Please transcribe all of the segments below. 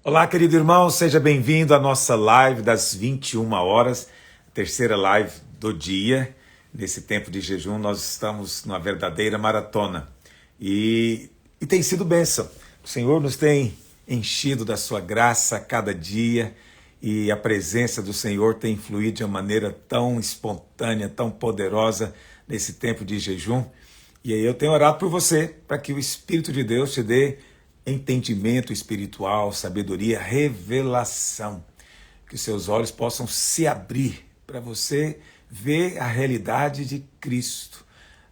Olá, querido irmão, seja bem-vindo à nossa live das 21 horas, terceira live do dia. Nesse tempo de jejum, nós estamos numa verdadeira maratona e tem sido bênção. O Senhor nos tem enchido da sua graça a cada dia e a presença do Senhor tem fluído de uma maneira tão espontânea, tão poderosa nesse tempo de jejum. E aí eu tenho orado por você, para que o Espírito de Deus te dê entendimento espiritual, sabedoria, revelação. Que os seus olhos possam se abrir para você ver a realidade de Cristo,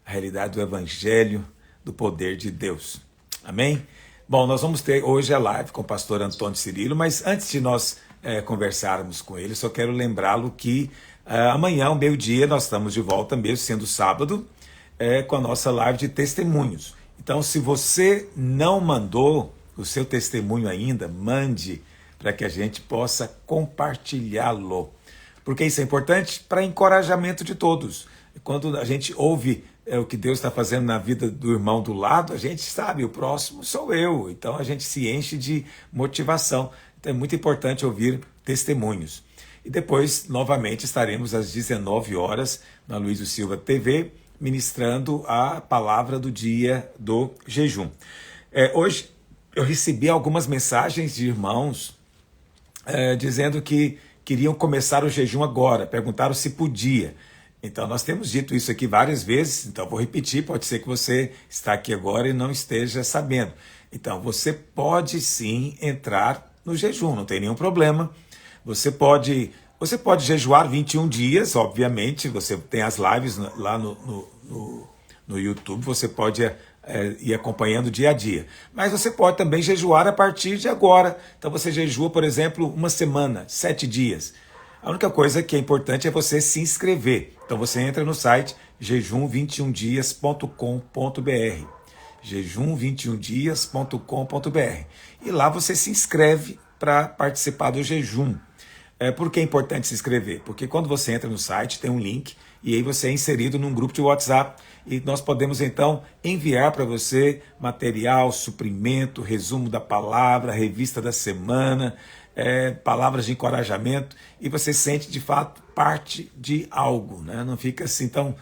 a realidade do Evangelho, do poder de Deus. Amém? Bom, nós vamos ter hoje a live com o pastor Antônio Cirilo, mas antes de nós conversarmos com ele, só quero lembrá-lo que amanhã, ao meio-dia, nós estamos de volta, mesmo sendo sábado, com a nossa live de testemunhos. Então, se você não mandou o seu testemunho ainda, mande para que a gente possa compartilhá-lo. Porque isso é importante para encorajamento de todos. Quando a gente ouve o que Deus está fazendo na vida do irmão do lado, a gente sabe, o próximo sou eu. Então, a gente se enche de motivação. Então, é muito importante ouvir testemunhos. E depois, novamente, estaremos às 19 horas na Luiz Silva TV, ministrando a palavra do dia do jejum. Hoje eu recebi algumas mensagens de irmãos dizendo que queriam começar o jejum agora, perguntaram se podia. Então nós temos dito isso aqui várias vezes, então vou repetir, pode ser que você está aqui agora e não esteja sabendo. Então você pode sim entrar no jejum, não tem nenhum problema. Você pode jejuar 21 dias, obviamente, você tem as lives lá no YouTube, você pode ir acompanhando dia a dia. Mas você pode também jejuar a partir de agora. Então você jejua, por exemplo, uma semana, 7 dias. A única coisa que é importante é você se inscrever. Então você entra no site jejum21dias.com.br jejum21dias.com.br e lá você se inscreve para participar do jejum. Por que é importante se inscrever? Porque quando você entra no site, tem um link, e aí você é inserido num grupo de WhatsApp, e nós podemos então enviar para você material, suprimento, resumo da palavra, revista da semana, palavras de encorajamento, e você sente de fato parte de algo, né? Não fica assim tão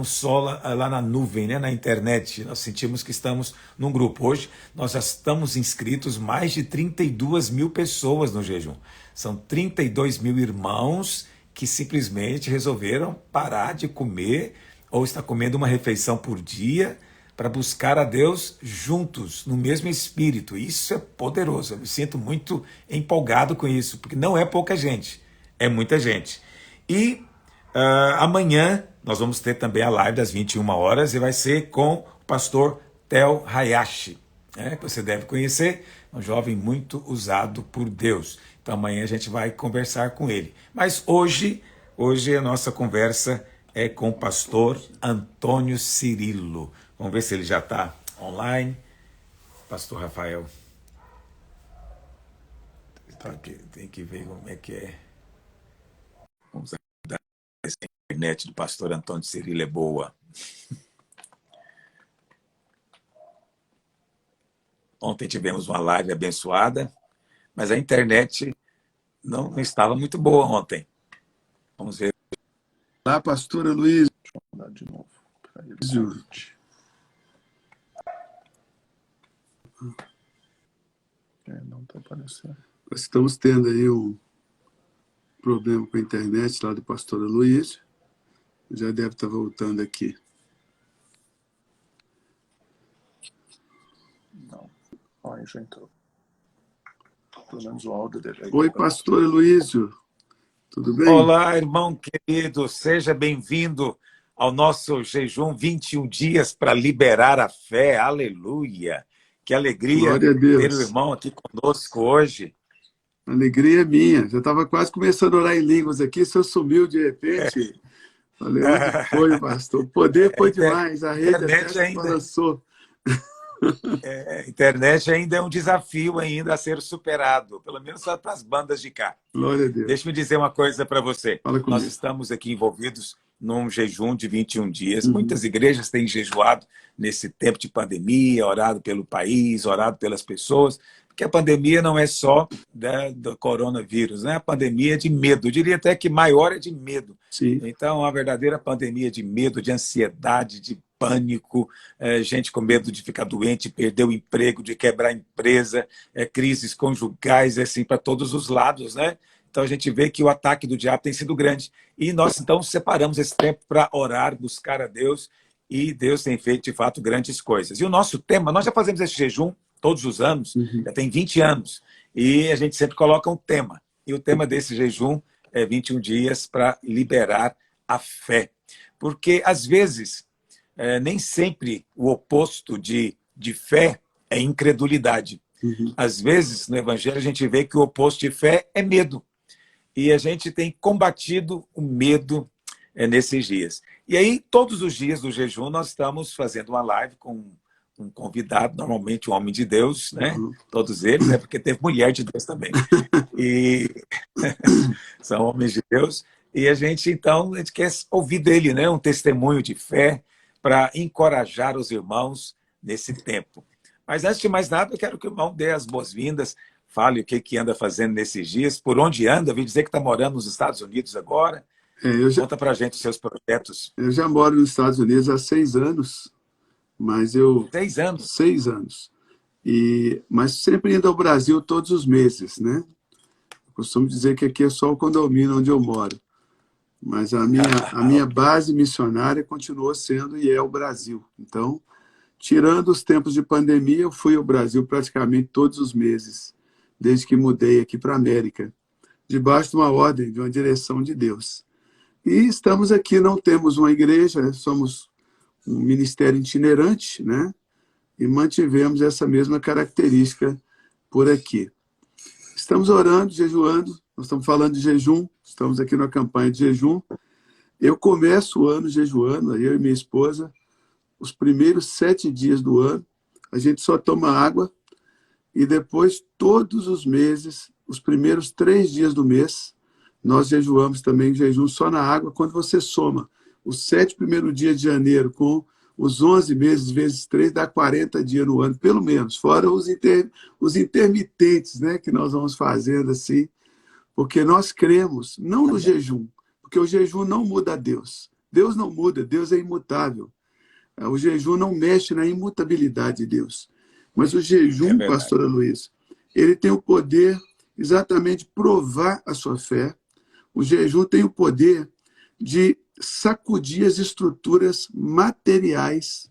só lá na nuvem, né, na internet. Nós sentimos que estamos num grupo. Hoje nós já estamos inscritos mais de 32 mil pessoas no jejum. São 32 mil irmãos que simplesmente resolveram parar de comer ou está comendo uma refeição por dia para buscar a Deus juntos, no mesmo espírito. Isso é poderoso. Eu me sinto muito empolgado com isso, porque não é pouca gente, é muita gente. E amanhã nós vamos ter também a live das 21 horas e vai ser com o pastor Tel Hayashi, que você deve conhecer, um jovem muito usado por Deus. Então amanhã a gente vai conversar com ele. Mas hoje a nossa conversa é com o pastor Antônio Cirilo. Vamos ver se ele já está online. Pastor Rafael. Tem que ver como é que é. Vamos ajudar. A internet do pastor Antônio Cirilo é boa. Ontem tivemos uma live abençoada, mas a internet não estava muito boa ontem. Vamos ver. Olá, pastora Luiz. Deixa eu mandar de novo. Não está aparecendo. Nós estamos tendo aí um problema com a internet lá do pastor Luiz. Já deve estar voltando aqui. Não. Aí já entrou. Pelo menos o áudio dele. Oi, pastor Luísio. Tudo bem? Olá, irmão querido. Seja bem-vindo ao nosso jejum 21 dias para liberar a fé. Aleluia. Que alegria Glória a Deus. ter o irmão aqui conosco hoje. Alegria minha. Já estava quase começando a orar em línguas aqui, você sumiu de repente. Falei, onde foi, pastor? O poder foi demais, a rede até balançou. A internet ainda é um desafio ainda a ser superado, pelo menos só para as bandas de cá. Glória a Deus. Deixa eu dizer uma coisa para você. Fala comigo. Nós estamos aqui envolvidos num jejum de 21 dias. Muitas igrejas têm jejuado nesse tempo de pandemia, orado pelo país, orado pelas pessoas, que a pandemia não é só do coronavírus, né? A pandemia é de medo. Eu diria até que maior é de medo. Sim. Então, a verdadeira pandemia de medo, de ansiedade, de pânico, gente com medo de ficar doente, perder o emprego, de quebrar a empresa, crises conjugais, assim, para todos os lados, né? Então, a gente vê que o ataque do diabo tem sido grande. E nós, então, separamos esse tempo para orar, buscar a Deus, e Deus tem feito, de fato, grandes coisas. E o nosso tema, nós já fazemos esse jejum todos os anos, já tem 20 anos, e a gente sempre coloca um tema. E o tema desse jejum é 21 dias para liberar a fé. Porque, às vezes, nem sempre o oposto de fé é incredulidade. Às vezes, no Evangelho, a gente vê que o oposto de fé é medo. E a gente tem combatido o medo nesses dias. E aí, todos os dias do jejum, nós estamos fazendo uma live com um convidado, normalmente um homem de Deus, né? Todos eles, né? Porque teve mulher de Deus também. E são homens de Deus. E a gente, então, a gente quer ouvir dele, né? Um testemunho de fé para encorajar os irmãos nesse tempo. Mas, antes de mais nada, eu quero que o irmão dê as boas-vindas, fale o que anda fazendo nesses dias, por onde anda, vi dizer que está morando nos Estados Unidos agora. Conta para a gente os seus projetos. Eu já moro nos Estados Unidos há 6 anos, mas 6 anos? 6 anos. Mas sempre indo ao Brasil todos os meses, né? Eu costumo dizer que aqui é só o condomínio onde eu moro. Mas a minha base missionária continuou sendo e é o Brasil. Então, tirando os tempos de pandemia, eu fui ao Brasil praticamente todos os meses, desde que mudei aqui para a América, debaixo de uma ordem, de uma direção de Deus. E estamos aqui, não temos uma igreja, somos um ministério itinerante, né? E mantivemos essa mesma característica por aqui. Estamos orando, jejuando, nós estamos falando de jejum, estamos aqui na campanha de jejum. Eu começo o ano jejuando, eu e minha esposa, os primeiros 7 dias do ano, a gente só toma água, e depois, todos os meses, os primeiros 3 dias do mês, nós jejuamos também jejum só na água. Quando você soma os 7 primeiros dias de janeiro com os 11 meses vezes 3, dá 40 dias no ano, pelo menos, fora os intermitentes, né, que nós vamos fazendo assim, porque nós cremos, não no jejum, porque o jejum não muda a Deus. Deus não muda, Deus é imutável. O jejum não mexe na imutabilidade de Deus. Mas o jejum, pastora Luiz, ele tem o poder exatamente de provar a sua fé. O jejum tem o poder de sacudir as estruturas materiais,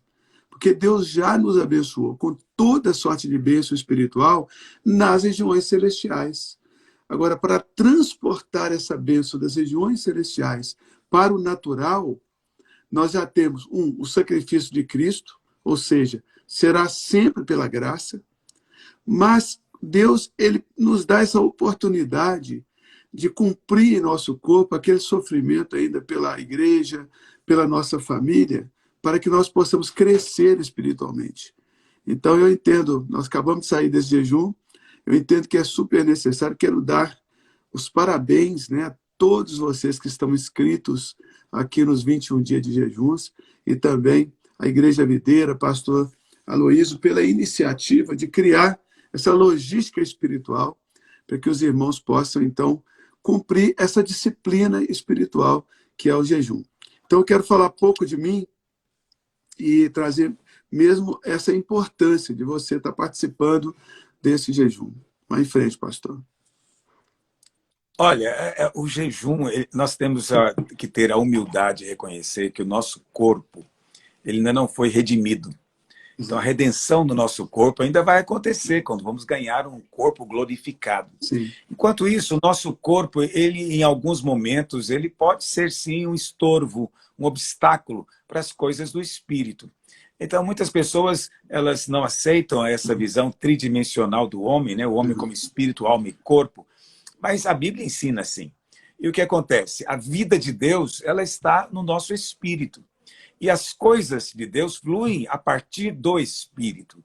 porque Deus já nos abençoou com toda sorte de bênção espiritual nas regiões celestiais. Agora, para transportar essa bênção das regiões celestiais para o natural, nós já temos, o sacrifício de Cristo, ou seja, será sempre pela graça, mas Deus, ele nos dá essa oportunidade de cumprir em nosso corpo aquele sofrimento ainda pela igreja, pela nossa família, para que nós possamos crescer espiritualmente. Então, eu entendo, nós acabamos de sair desse jejum, eu entendo que é super necessário, quero dar os parabéns, né, a todos vocês que estão inscritos aqui nos 21 dias de jejuns, e também a Igreja Videira, pastor Aloísio, pela iniciativa de criar essa logística espiritual, para que os irmãos possam, então, cumprir essa disciplina espiritual que é o jejum. Então, eu quero falar pouco de mim e trazer mesmo essa importância de você estar participando desse jejum. Vai em frente, pastor. Olha, o jejum, nós temos que ter a humildade de reconhecer que o nosso corpo ele ainda não foi redimido. Então, a redenção do nosso corpo ainda vai acontecer quando vamos ganhar um corpo glorificado. Sim. Enquanto isso, o nosso corpo, ele, em alguns momentos, ele pode ser, sim, um estorvo, um obstáculo para as coisas do espírito. Então, muitas pessoas elas não aceitam essa visão tridimensional do homem, né? O homem como espírito, alma e corpo. Mas a Bíblia ensina assim. E o que acontece? A vida de Deus ela está no nosso espírito. E as coisas de Deus fluem a partir do espírito.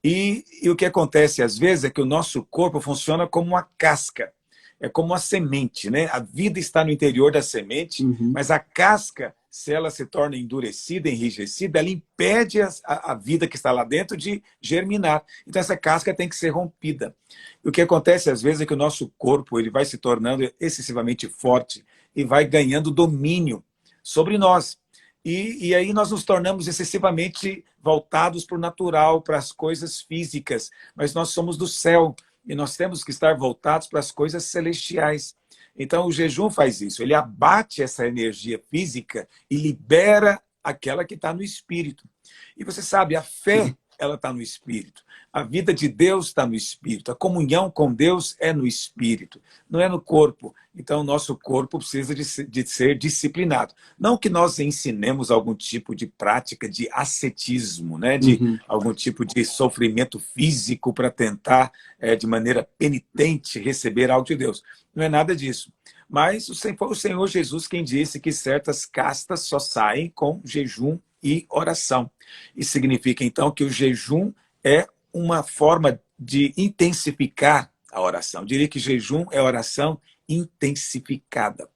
E o que acontece às vezes é que o nosso corpo funciona como uma casca. É como uma semente, né? A vida está no interior da semente, mas a casca se ela se torna endurecida, enrijecida, ela impede a vida que está lá dentro de germinar. Então, essa casca tem que ser rompida. E o que acontece, às vezes, é que o nosso corpo ele vai se tornando excessivamente forte e vai ganhando domínio sobre nós. E aí nós nos tornamos excessivamente voltados para o natural, para as coisas físicas. Mas nós somos do céu e nós temos que estar voltados para as coisas celestiais. Então, o jejum faz isso. Ele abate essa energia física e libera aquela que está no espírito. E você sabe, a fé, ela está no espírito. A vida de Deus está no espírito. A comunhão com Deus é no espírito, não é no corpo. Então, o nosso corpo precisa de ser disciplinado. Não que nós ensinemos algum tipo de prática de ascetismo, né? De algum tipo de sofrimento físico para tentar, de maneira penitente, receber algo de Deus. Não é nada disso. Mas foi o Senhor Jesus quem disse que certas castas só saem com jejum e oração. Isso significa, então, que o jejum é uma forma de intensificar a oração. Eu diria que jejum é oração intensificada.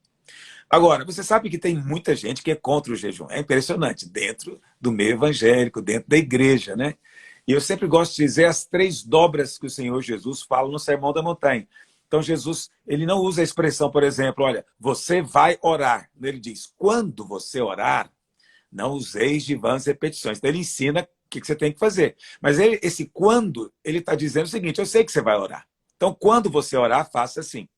Agora, você sabe que tem muita gente que é contra o jejum. É impressionante, dentro do meio evangélico, dentro da igreja, né? E eu sempre gosto de dizer as 3 dobras que o Senhor Jesus fala no Sermão da Montanha. Então, Jesus, ele não usa a expressão, por exemplo, olha, você vai orar. Ele diz, quando você orar, não useis de vãs repetições. Então, ele ensina o que você tem que fazer. Mas esse quando, ele está dizendo o seguinte, eu sei que você vai orar. Então, quando você orar, faça assim.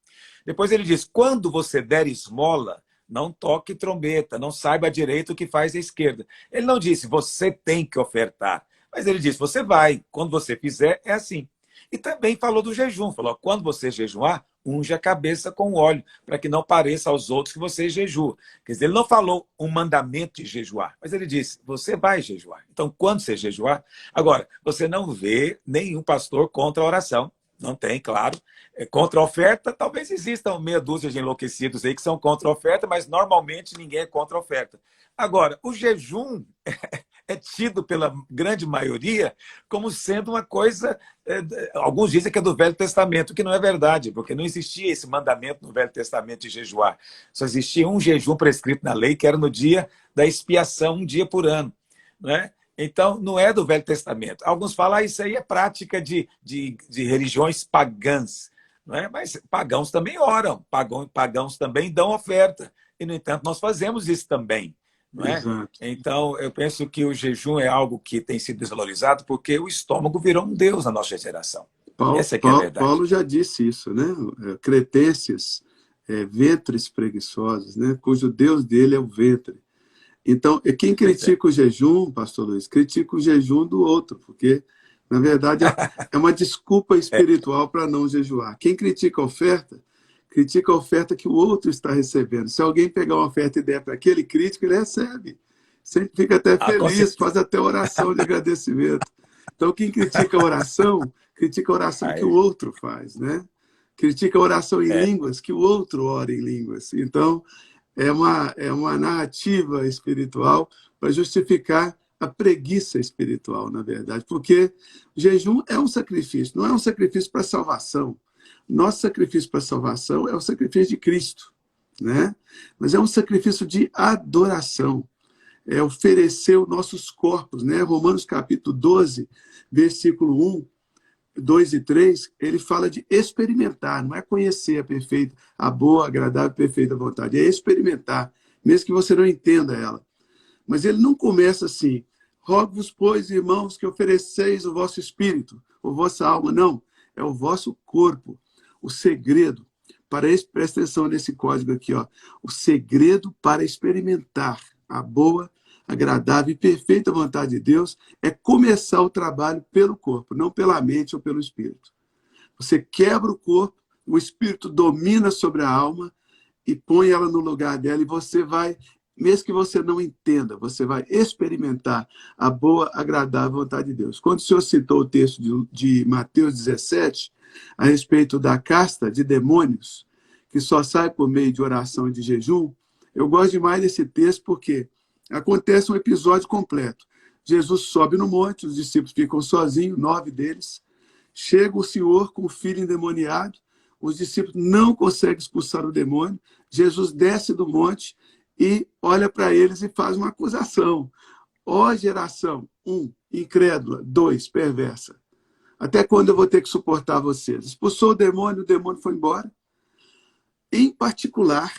Depois ele diz, quando você der esmola, não toque trombeta, não saiba direito o que faz a esquerda. Ele não disse, você tem que ofertar. Mas ele disse, você vai. Quando você fizer, é assim. E também falou do jejum. Falou, quando você jejuar, unge a cabeça com óleo, para que não pareça aos outros que você jejua. Quer dizer, ele não falou um mandamento de jejuar, mas ele disse, você vai jejuar. Então, quando você jejuar... Agora, você não vê nenhum pastor contra a oração. Não tem, claro. Contra a oferta, talvez existam meia dúzia de enlouquecidos aí que são contra a oferta, mas normalmente ninguém é contra a oferta. Agora, o jejum é tido pela grande maioria como sendo uma coisa, alguns dizem que é do Velho Testamento, que não é verdade, porque não existia esse mandamento no Velho Testamento de jejuar. Só existia um jejum prescrito na lei, que era no dia da expiação, um dia por ano, não é? Então, não é do Velho Testamento. Alguns falam, isso aí é prática de religiões pagãs. Não é? Mas pagãos também oram, pagãos também dão oferta. E, no entanto, nós fazemos isso também. Não é? Exato. Então, eu penso que o jejum é algo que tem sido desvalorizado porque o estômago virou um deus na nossa geração. Essa que é a verdade. Paulo já disse isso, né? Cretenses, ventres preguiçosos, né? Cujo Deus dele é o ventre. Então, quem critica o jejum, pastor Luiz, critica o jejum do outro, porque, na verdade, é uma desculpa espiritual para não jejuar. Quem critica a oferta que o outro está recebendo. Se alguém pegar uma oferta e der para aquele crítico, ele recebe. Sempre fica até feliz, faz até oração de agradecimento. Então, quem critica a oração que o outro faz, né? Critica a oração em línguas, que o outro ora em línguas. Então, é uma narrativa espiritual para justificar a preguiça espiritual, na verdade. Porque o jejum é um sacrifício, não é um sacrifício para salvação. Nosso sacrifício para salvação é o sacrifício de Cristo, né? Mas é um sacrifício de adoração. É oferecer os nossos corpos, né? Romanos capítulo 12, versículo 1, 2 e 3, ele fala de experimentar, não é conhecer a boa, agradável e perfeita vontade, é experimentar, mesmo que você não entenda ela. Mas ele não começa assim, rogo-vos, pois, irmãos, que ofereceis o vosso espírito, a vossa alma, não, é o vosso corpo. O segredo, presta atenção nesse código aqui, ó, o segredo para experimentar a boa, agradável e perfeita vontade de Deus é começar o trabalho pelo corpo, não pela mente ou pelo espírito. Você quebra o corpo, o espírito domina sobre a alma e põe ela no lugar dela e você vai, mesmo que você não entenda, você vai experimentar a boa, agradável vontade de Deus. Quando o senhor citou o texto de Mateus 17, a respeito da casta de demônios, que só sai por meio de oração e de jejum, eu gosto demais desse texto porque acontece um episódio completo. Jesus sobe no monte, os discípulos ficam sozinhos, 9 deles. Chega o Senhor com o filho endemoniado, os discípulos não conseguem expulsar o demônio. Jesus desce do monte e olha para eles e faz uma acusação. Ó geração, 1, incrédula, 2, perversa. Até quando eu vou ter que suportar vocês? Expulsou o demônio foi embora. Em particular,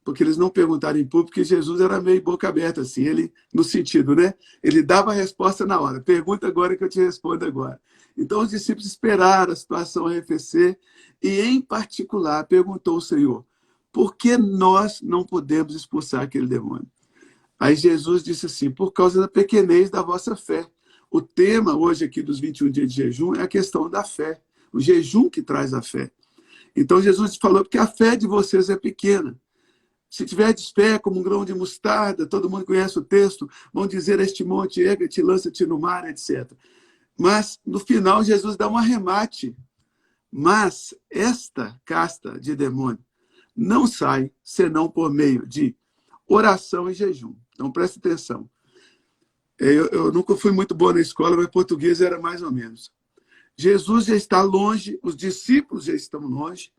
porque eles não perguntaram em público, porque Jesus era meio boca aberta, assim, ele, no sentido, né? Ele dava a resposta na hora. Pergunta agora que eu te respondo agora. Então, os discípulos esperaram a situação arrefecer e, em particular, perguntou o Senhor, por que nós não podemos expulsar aquele demônio? Aí Jesus disse assim, por causa da pequenez da vossa fé. O tema hoje aqui dos 21 dias de jejum é a questão da fé. O jejum que traz a fé. Então Jesus falou que a fé de vocês é pequena. Se tiver de fé como um grão de mostarda, todo mundo conhece o texto, vão dizer a este monte, erga-te, lança-te no mar, etc. Mas, no final, Jesus dá um arremate. Mas esta casta de demônio não sai senão por meio de oração e jejum. Então, preste atenção. Eu nunca fui muito bom na escola, mas português era mais ou menos. Jesus já está longe, os discípulos já estão longe,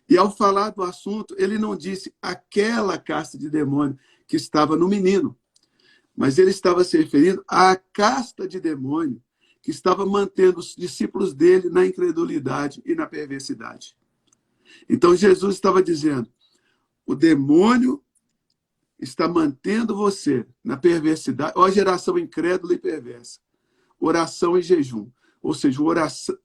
e ao falar do assunto, ele não disse aquela casta de demônio que estava no menino, mas ele estava se referindo à casta de demônio que estava mantendo os discípulos dele na incredulidade e na perversidade. Então Jesus estava dizendo, o demônio está mantendo você na perversidade, ó geração incrédula e perversa. Oração e jejum. Ou seja,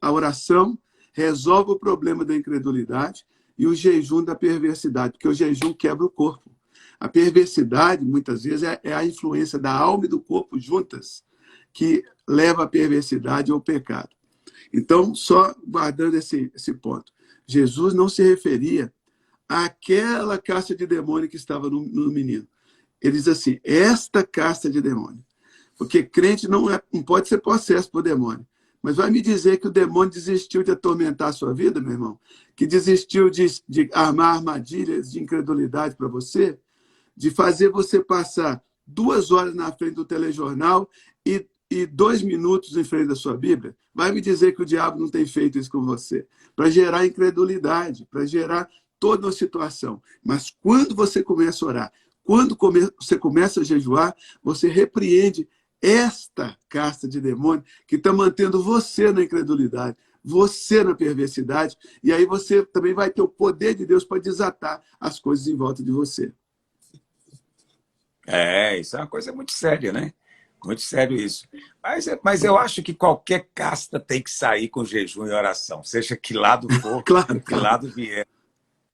a oração resolve o problema da incredulidade e o jejum da perversidade, porque o jejum quebra o corpo. A perversidade, muitas vezes, é a influência da alma e do corpo juntas que leva à perversidade ou ao pecado. Então, só guardando esse ponto, Jesus não se referia àquela casta de demônio que estava no menino. Ele diz assim, esta casta de demônio. Porque crente não pode ser possesso por demônio. Mas vai me dizer que o demônio desistiu de atormentar a sua vida, meu irmão? Que desistiu de armar armadilhas de incredulidade para você? De fazer você passar 2 horas na frente do telejornal e 2 minutos em frente da sua Bíblia? Vai me dizer que o diabo não tem feito isso com você? Para gerar incredulidade, para gerar toda uma situação. Mas quando você começa a orar, quando você começa a jejuar, você repreende esta casta de demônio que está mantendo você na incredulidade, você na perversidade, e aí você também vai ter o poder de Deus para desatar as coisas em volta de você. Isso é uma coisa muito séria, né? Muito sério isso. Mas eu acho que qualquer casta tem que sair com jejum e oração, seja que lado for, Claro, que lado vier.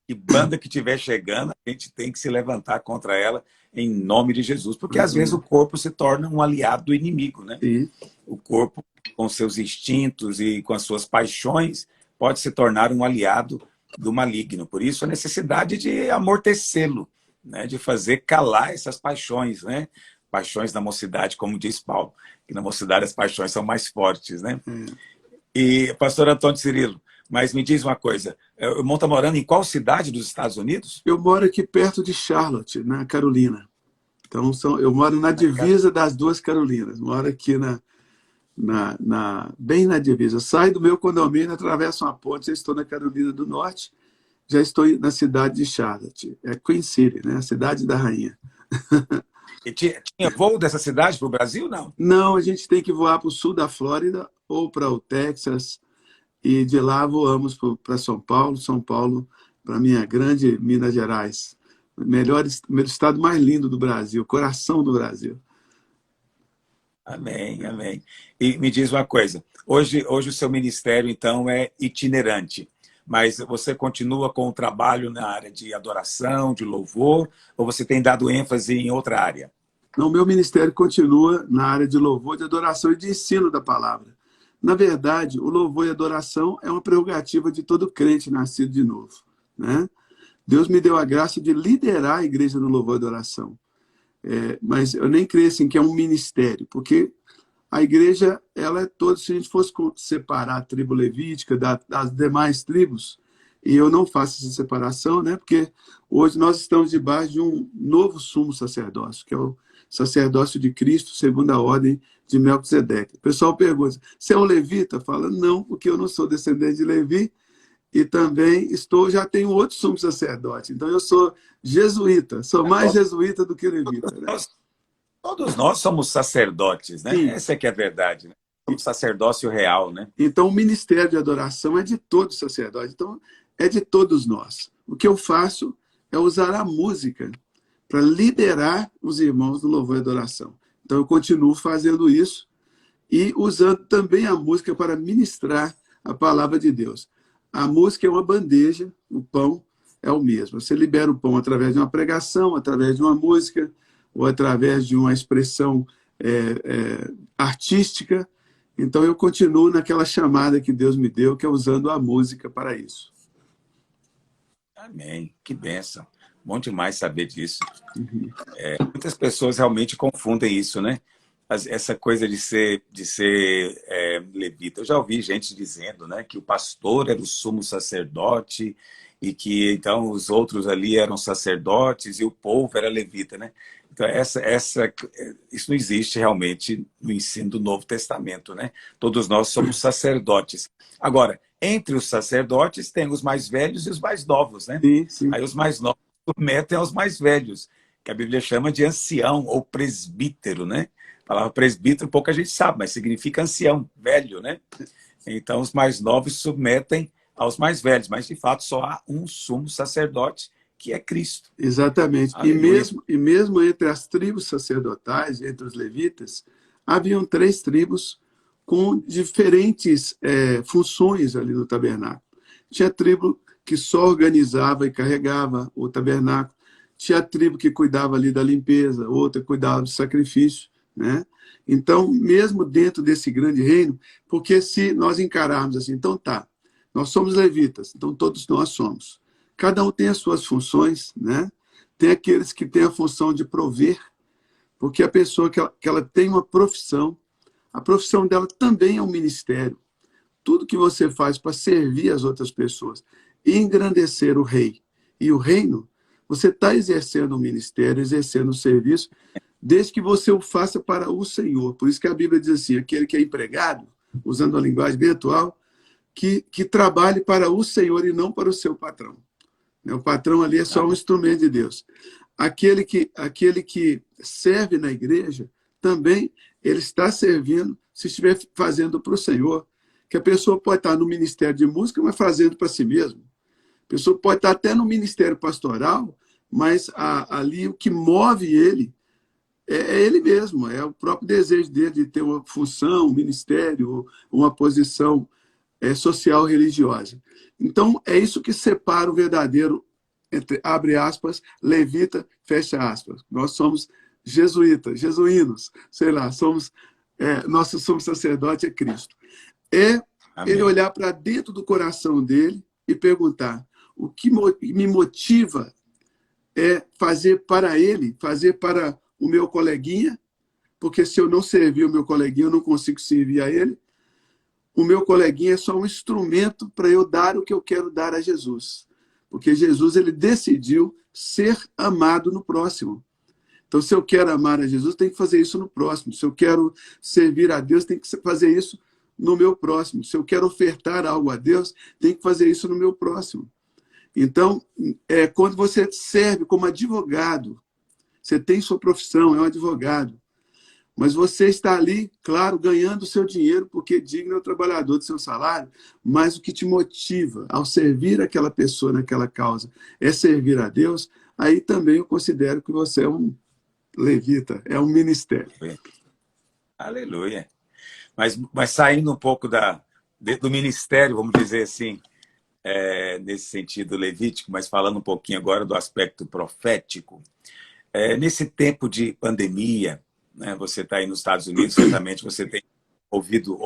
Que banda que estiver chegando, a gente tem que se levantar contra ela em nome de Jesus, porque às vezes o corpo se torna um aliado do inimigo, né? Sim. O corpo, com seus instintos e com as suas paixões, pode se tornar um aliado do maligno. Por isso, a necessidade de amortecê-lo, né? De fazer calar essas paixões, né? Paixões da mocidade, como diz Paulo, que na mocidade as paixões são mais fortes, né? E, pastor Antônio Cirilo, mas me diz uma coisa, o irmão está morando em qual cidade dos Estados Unidos? Eu moro aqui perto de Charlotte, na Carolina. Então, eu moro na divisa das 2 Carolinas. Moro aqui bem na divisa. Saio do meu condomínio, atravesso uma ponte, já estou na Carolina do Norte, já estou na cidade de Charlotte. É Queen City, né? A cidade da rainha. E tinha voo dessa cidade para o Brasil, não? Não, a gente tem que voar para o sul da Flórida ou para o Texas, e de lá voamos para São Paulo para minha grande Minas Gerais. Melhor estado mais lindo do Brasil, coração do Brasil. Amém, amém. E me diz uma coisa, hoje o seu ministério, então, é itinerante, mas você continua com o trabalho na área de adoração, de louvor, ou você tem dado ênfase em outra área? Não, meu ministério continua na área de louvor, de adoração e de ensino da palavra. Na verdade, o louvor e a adoração é uma prerrogativa de todo crente nascido de novo, né? Deus me deu a graça de liderar a igreja no louvor e adoração. Mas eu nem creio assim que é um ministério, porque a igreja, ela é toda, se a gente fosse separar a tribo levítica das demais tribos, e eu não faço essa separação, né? Porque hoje nós estamos debaixo de um novo sumo sacerdócio, que é o sacerdócio de Cristo, segundo a ordem de Melquisedeque. O pessoal pergunta, você é um levita? Fala, não, porque eu não sou descendente de Levi, e também já tenho outro sumo sacerdote. Então eu sou jesuíta, sou mais jesuíta do que levita. Né? Todos nós somos sacerdotes, né? Sim. Essa é que é a verdade, né? Somos sacerdócio real, né? Então o ministério de adoração é de todos os sacerdotes, então é de todos nós. O que eu faço é usar a música para liderar os irmãos no louvor e adoração. Então eu continuo fazendo isso e usando também a música para ministrar a palavra de Deus. A música é uma bandeja, o pão é o mesmo. Você libera o pão através de uma pregação, através de uma música, ou através de uma expressão artística. Então eu continuo naquela chamada que Deus me deu, que é usando a música para isso. Amém. Que bênção. Bom demais saber disso. Muitas pessoas realmente confundem isso, né? Essa coisa de ser levita. Eu já ouvi gente dizendo, né, que o pastor era o sumo sacerdote e que então os outros ali eram sacerdotes e o povo era levita, né? Então isso não existe realmente no ensino do Novo Testamento, né? Todos nós somos sacerdotes. Agora, entre os sacerdotes tem os mais velhos e os mais novos, né? Sim, sim. Aí os mais novos submetem aos mais velhos, que a Bíblia chama de ancião ou presbítero, né? A palavra presbítero pouca gente sabe, mas significa ancião, velho, né? Então os mais novos submetem aos mais velhos, mas de fato só há um sumo sacerdote, que é Cristo. Exatamente. E mesmo entre as tribos sacerdotais, entre os levitas, haviam 3 tribos com diferentes funções ali no tabernáculo. Tinha a tribo que só organizava e carregava o tabernáculo, tinha a tribo que cuidava ali da limpeza, outra cuidava do sacrifício, né? Então, mesmo dentro desse grande reino, porque se nós encararmos assim, então tá, nós somos levitas, então todos nós somos. Cada um tem as suas funções, né? Tem aqueles que têm a função de prover, porque a pessoa que ela tem uma profissão, a profissão dela também é um ministério. Tudo que você faz para servir as outras pessoas e engrandecer o rei e o reino, você está exercendo o ministério, exercendo o serviço, desde que você o faça para o Senhor. Por isso que a Bíblia diz assim, aquele que é empregado, usando a linguagem bem atual, que trabalhe para o Senhor e não para o seu patrão. O patrão ali é só um instrumento de Deus. Aquele que serve na igreja, também ele está servindo, se estiver fazendo para o Senhor. Que a pessoa pode estar no ministério de música, mas fazendo para si mesmo. A pessoa pode estar até no ministério pastoral, mas ali o que move ele é ele mesmo, é o próprio desejo dele de ter uma função, um ministério, uma posição social religiosa. Então, é isso que separa o verdadeiro, entre, abre aspas, levita, fecha aspas. Nós somos jesuítas, jesuínos, sei lá, nosso sumo sacerdote é Cristo. Amém. Ele olhar para dentro do coração dele e perguntar: o que me motiva é fazer para ele, fazer para o meu coleguinha, porque se eu não servir o meu coleguinha, eu não consigo servir a ele. O meu coleguinha é só um instrumento para eu dar o que eu quero dar a Jesus. Porque Jesus ele decidiu ser amado no próximo. Então, se eu quero amar a Jesus, tem que fazer isso no próximo. Se eu quero servir a Deus, tem que fazer isso no meu próximo. Se eu quero ofertar algo a Deus, tem que fazer isso no meu próximo. Então, quando você serve como advogado, você tem sua profissão, é um advogado, mas você está ali, claro, ganhando o seu dinheiro, porque digno é o trabalhador do seu salário, mas o que te motiva ao servir aquela pessoa naquela causa é servir a Deus, aí também eu considero que você é um levita, é um ministério. Aleluia. Mas saindo um pouco do ministério, vamos dizer assim, nesse sentido levítico, mas falando um pouquinho agora do aspecto profético, nesse tempo de pandemia, né, você está aí nos Estados Unidos, certamente você tem ouvido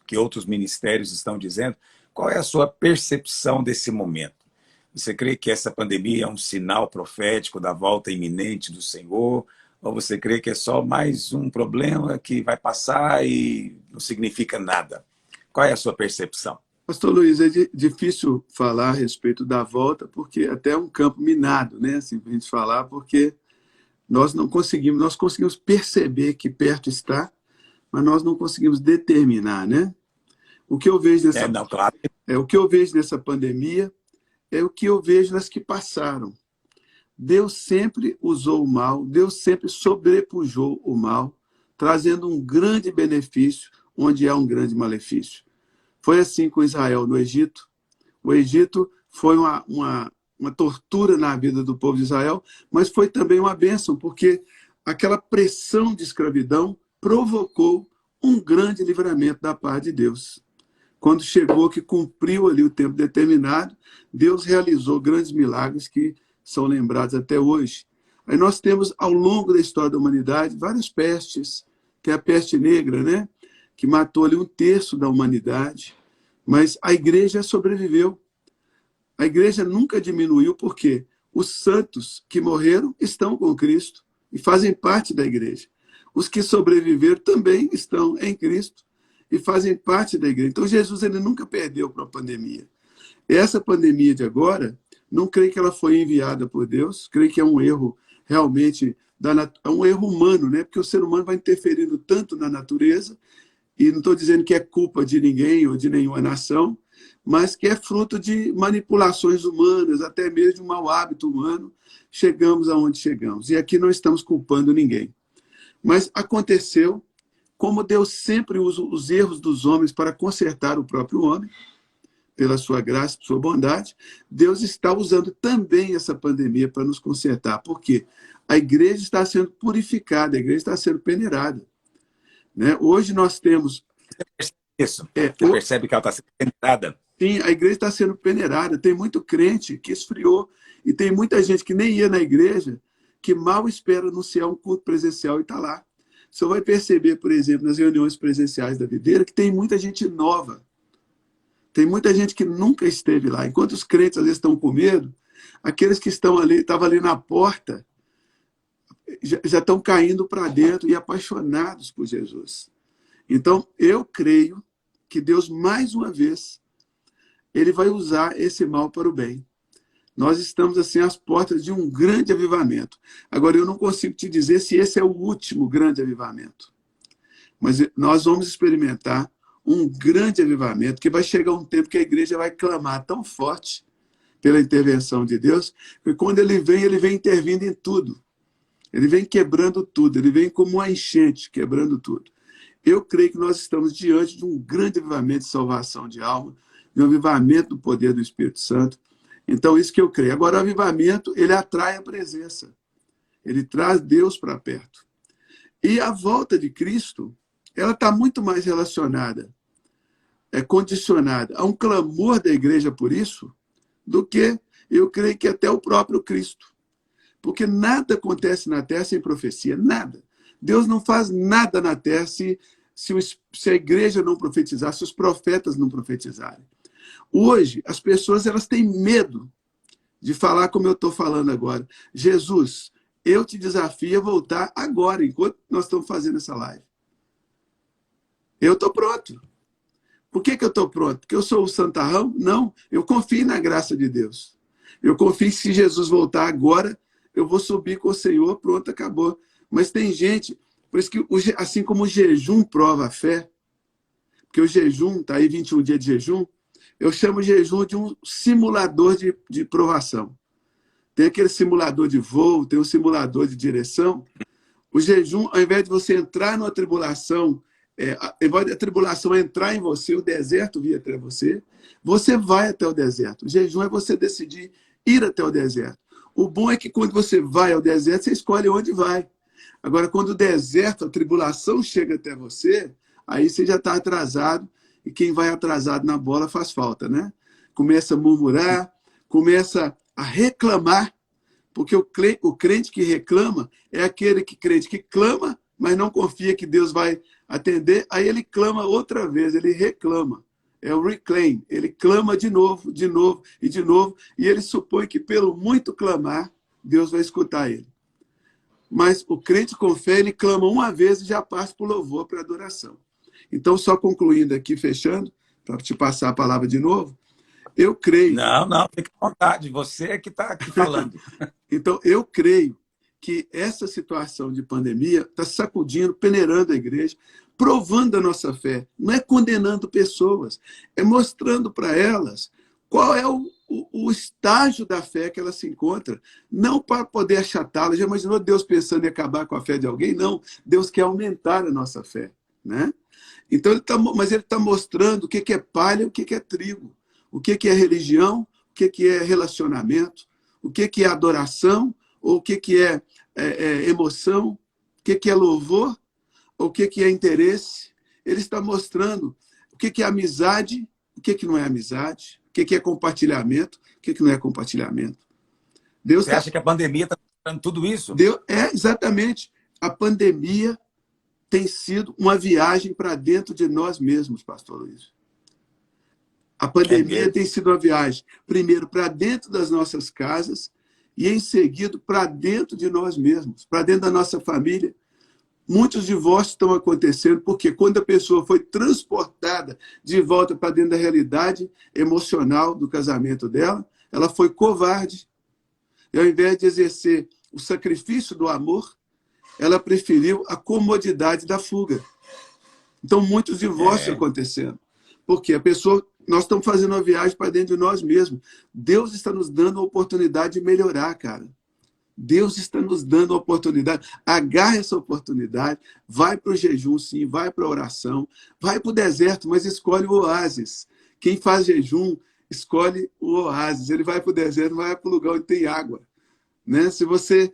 que outros ministérios estão dizendo. Qual é a sua percepção desse momento? Você crê que essa pandemia é um sinal profético da volta iminente do Senhor? Ou você crê que é só mais um problema que vai passar e não significa nada? Qual é a sua percepção? Pastor Luiz, é difícil falar a respeito da volta, porque até é um campo minado, né? Assim, para a gente falar, porque nós conseguimos perceber que perto está, mas nós não conseguimos determinar, né? O que eu vejo nessa, Não, claro. o que eu vejo nessa pandemia é o que eu vejo nas que passaram. Deus sempre usou o mal, Deus sempre sobrepujou o mal, trazendo um grande benefício onde há um grande malefício. Foi assim com Israel no Egito. O Egito foi uma tortura na vida do povo de Israel, mas foi também uma bênção, porque aquela pressão de escravidão provocou um grande livramento da parte de Deus. Quando chegou, que cumpriu ali o tempo determinado, Deus realizou grandes milagres que são lembrados até hoje. Aí nós temos, ao longo da história da humanidade, várias pestes. Tem a peste negra, né? Que matou ali 1/3 da humanidade. Mas a igreja sobreviveu. A igreja nunca diminuiu, porque os santos que morreram estão com Cristo e fazem parte da igreja. Os que sobreviveram também estão em Cristo e fazem parte da igreja. Então, Jesus ele nunca perdeu para a pandemia. Essa pandemia de agora, não creio que ela foi enviada por Deus, creio que é um erro realmente, é um erro humano, né? Porque o ser humano vai interferindo tanto na natureza, e não estou dizendo que é culpa de ninguém ou de nenhuma nação, mas que é fruto de manipulações humanas, até mesmo de um mau hábito humano, chegamos aonde chegamos. E aqui não estamos culpando ninguém. Mas aconteceu, como Deus sempre usa os erros dos homens para consertar o próprio homem, pela sua graça, por sua bondade, Deus está usando também essa pandemia para nos consertar. Por quê? A igreja está sendo purificada, a igreja está sendo peneirada. Né? Hoje nós temos... Isso, você percebe que ela está sendo peneirada? Sim, a igreja está sendo peneirada. Tem muito crente que esfriou, e tem muita gente que nem ia na igreja, que mal espera anunciar um culto presencial e está lá. Você vai perceber, por exemplo, nas reuniões presenciais da videira, que tem muita gente nova. Tem muita gente que nunca esteve lá. Enquanto os crentes, às vezes, estão com medo, aqueles que estão ali, estavam ali na porta, já estão caindo para dentro e apaixonados por Jesus. Então, eu creio que Deus, mais uma vez, ele vai usar esse mal para o bem. Nós estamos, assim, às portas de um grande avivamento. Agora, eu não consigo te dizer se esse é o último grande avivamento. Mas nós vamos experimentar um grande avivamento, que vai chegar um tempo que a igreja vai clamar tão forte pela intervenção de Deus, que quando ele vem intervindo em tudo. Ele vem quebrando tudo, ele vem como uma enchente, quebrando tudo. Eu creio que nós estamos diante de um grande avivamento de salvação de alma, de um avivamento do poder do Espírito Santo. Então, isso que eu creio. Agora, o avivamento, ele atrai a presença. Ele traz Deus para perto. E a volta de Cristo, ela está muito mais relacionada, condicionada a um clamor da igreja por isso, do que, eu creio que até o próprio Cristo. Porque nada acontece na terra sem profecia, nada. Deus não faz nada na terra se a igreja não profetizar, se os profetas não profetizarem. Hoje, as pessoas elas têm medo de falar como eu estou falando agora. Jesus, eu te desafio a voltar agora, enquanto nós estamos fazendo essa live. Eu estou pronto. Por que eu estou pronto? Porque eu sou o santarrão? Não, eu confio na graça de Deus. Eu confio que se Jesus voltar agora, eu vou subir com o Senhor, pronto, acabou. Mas tem gente, por isso que assim como o jejum prova a fé, porque o jejum, está aí 21 dias de jejum, eu chamo o jejum de um simulador de provação. Tem aquele simulador de voo, tem um simulador de direção. O jejum, ao invés de você entrar numa tribulação, ao invés da tribulação entrar em você, o deserto vir até você, você vai até o deserto. O jejum é você decidir ir até o deserto. O bom é que quando você vai ao deserto, você escolhe onde vai. Agora, quando o deserto, a tribulação chega até você, aí você já está atrasado, e quem vai atrasado na bola faz falta, né? Começa a murmurar, começa a reclamar, porque o crente que reclama é aquele crente que clama, mas não confia que Deus vai atender, aí ele clama outra vez, ele reclama. É o reclaim, ele clama de novo, e ele supõe que pelo muito clamar, Deus vai escutar ele. Mas o crente com fé, ele clama uma vez e já passa para o louvor, para a adoração. Então, só concluindo aqui, fechando, para te passar a palavra de novo, eu creio... Não, fique à vontade, você é que está aqui falando. Então, eu creio que essa situação de pandemia está sacudindo, peneirando a igreja, provando a nossa fé, não é condenando pessoas, é mostrando para elas qual é o estágio da fé que ela se encontra, não para poder achatá-la. Já imaginou Deus pensando em acabar com a fé de alguém? Não, Deus quer aumentar a nossa fé, né? Então, mas ele está mostrando o que é palha e o que é trigo, o que é religião, o que é relacionamento, o que é adoração, ou o que é emoção, o que é louvor, ou o que é interesse. Ele está mostrando o que é amizade, o que não é amizade, o que é compartilhamento, o que não é compartilhamento. Você acha que a pandemia está mostrando tudo isso? Exatamente. A pandemia tem sido uma viagem para dentro de nós mesmos, pastor Luiz. A pandemia tem sido uma viagem, primeiro, para dentro das nossas casas e, em seguida, para dentro de nós mesmos, para dentro da nossa família. Muitos divórcios estão acontecendo porque quando a pessoa foi transportada de volta para dentro da realidade emocional do casamento dela, ela foi covarde. E ao invés de exercer o sacrifício do amor, ela preferiu a comodidade da fuga. Então, muitos divórcios acontecendo. Porque a pessoa, nós estamos fazendo uma viagem para dentro de nós mesmos. Deus está nos dando a oportunidade de melhorar, cara. Deus está nos dando a oportunidade. Agarre essa oportunidade. Vai para o jejum, sim. Vai para a oração. Vai para o deserto, mas escolhe o oásis. Quem faz jejum, escolhe o oásis. Ele vai para o deserto, vai para o lugar onde tem água. Né? Se você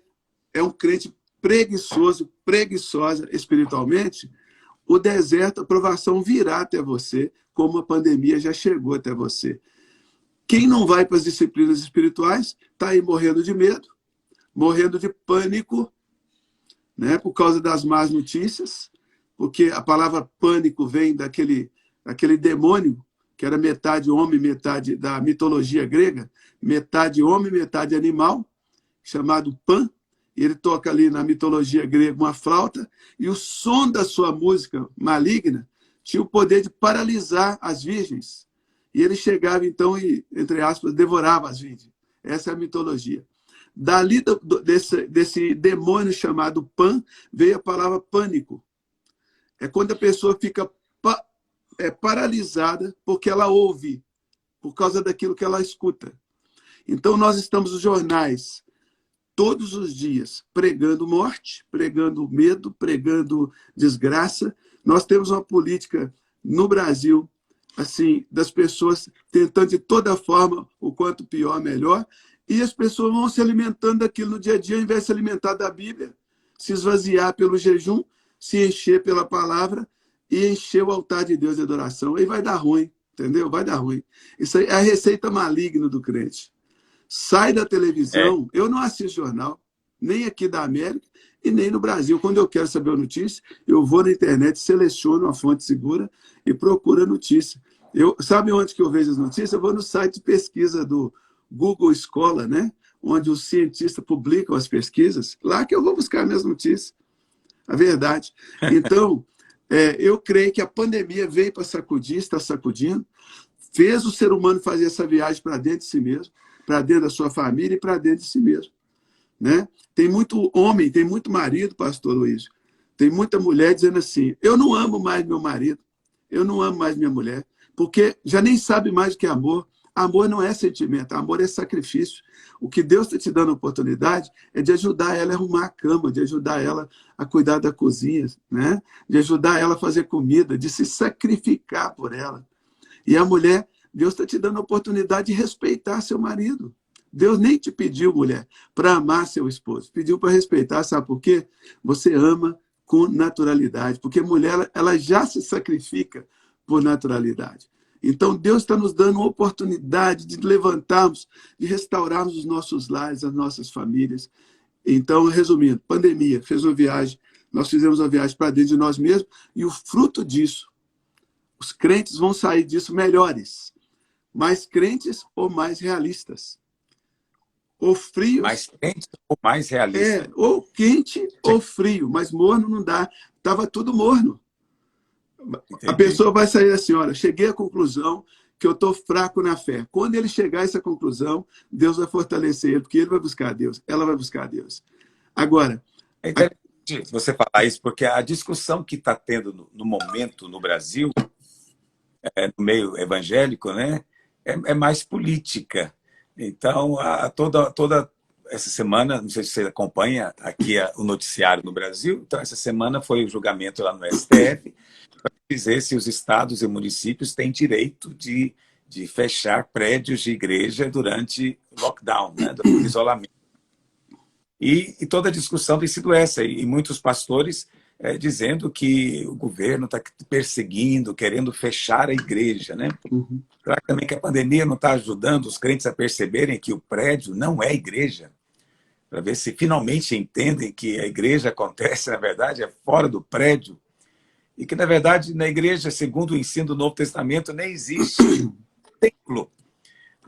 é um crente preguiçoso, preguiçosa espiritualmente, o deserto, a provação virá até você, como a pandemia já chegou até você. Quem não vai para as disciplinas espirituais está aí morrendo de medo, morrendo de pânico, né, por causa das más notícias, porque a palavra pânico vem daquele demônio, que era metade homem, metade da mitologia grega, metade homem, metade animal, chamado Pan. Ele toca ali na mitologia grega uma flauta, e o som da sua música maligna tinha o poder de paralisar as virgens. E ele chegava, então, e, entre aspas, devorava as virgens. Essa é a mitologia. Dali, desse demônio chamado Pan, veio a palavra pânico. É quando a pessoa fica paralisada porque ela ouve, por causa daquilo que ela escuta. Então, nós estamos nos jornais todos os dias pregando morte, pregando medo, pregando desgraça. Nós temos uma política no Brasil, assim, das pessoas tentando de toda forma, o quanto pior, melhor, e as pessoas vão se alimentando daquilo no dia a dia, ao invés de se alimentar da Bíblia, se esvaziar pelo jejum, se encher pela palavra e encher o altar de Deus de adoração. Aí vai dar ruim, entendeu? Vai dar ruim. Isso aí é a receita maligna do crente. Sai da televisão. Eu não assisto jornal, nem aqui da América e nem no Brasil. Quando eu quero saber a notícia, eu vou na internet, seleciono uma fonte segura e procuro a notícia. Sabe onde que eu vejo as notícias? Eu vou no site de pesquisa do Google Escola, né? Onde os cientistas publicam as pesquisas. Lá que eu vou buscar minhas notícias. A verdade. Então, eu creio que a pandemia veio para sacudir, está sacudindo, fez o ser humano fazer essa viagem para dentro de si mesmo, para dentro da sua família e para dentro de si mesmo. Né? Tem muito homem, tem muito marido, pastor Luiz, tem muita mulher dizendo assim, eu não amo mais meu marido, eu não amo mais minha mulher, porque já nem sabe mais o que é amor. Amor não é sentimento, amor é sacrifício. O que Deus está te dando a oportunidade é de ajudar ela a arrumar a cama, de ajudar ela a cuidar da cozinha, né? De ajudar ela a fazer comida, de se sacrificar por ela. E a mulher, Deus está te dando a oportunidade de respeitar seu marido. Deus nem te pediu, mulher, para amar seu esposo. Pediu para respeitar, sabe por quê? Você ama com naturalidade. Porque mulher, ela já se sacrifica por naturalidade. Então, Deus está nos dando uma oportunidade de levantarmos, de restaurarmos os nossos lares, as nossas famílias. Então, resumindo, pandemia, fez uma viagem, nós fizemos uma viagem para dentro de nós mesmos, e o fruto disso, os crentes vão sair disso melhores. Mais crentes ou mais realistas? Ou frios. Mais crentes ou mais realistas? Ou quente ou frio, mas morno não dá. Estava tudo morno. Entendi. A pessoa vai sair assim, olha, cheguei à conclusão que eu estou fraco na fé. Quando ele chegar a essa conclusão, Deus vai fortalecer ele, porque ele vai buscar a Deus, ela vai buscar a Deus. Agora... É interessante você falar isso, porque a discussão que está tendo no momento no Brasil, no meio evangélico, né, é mais política. Então, toda essa semana, não sei se você acompanha aqui o noticiário no Brasil, então essa semana foi o julgamento lá no STF para dizer se os estados e municípios têm direito de fechar prédios de igreja durante o lockdown, né, do isolamento. E toda a discussão tem sido essa, e muitos pastores dizendo que o governo está perseguindo, querendo fechar a igreja, né? Uhum. Será que também que a pandemia não está ajudando os crentes a perceberem que o prédio não é igreja? Para ver se finalmente entendem que a igreja acontece, na verdade, é fora do prédio. E que, na verdade, na igreja, segundo o ensino do Novo Testamento, nem existe templo.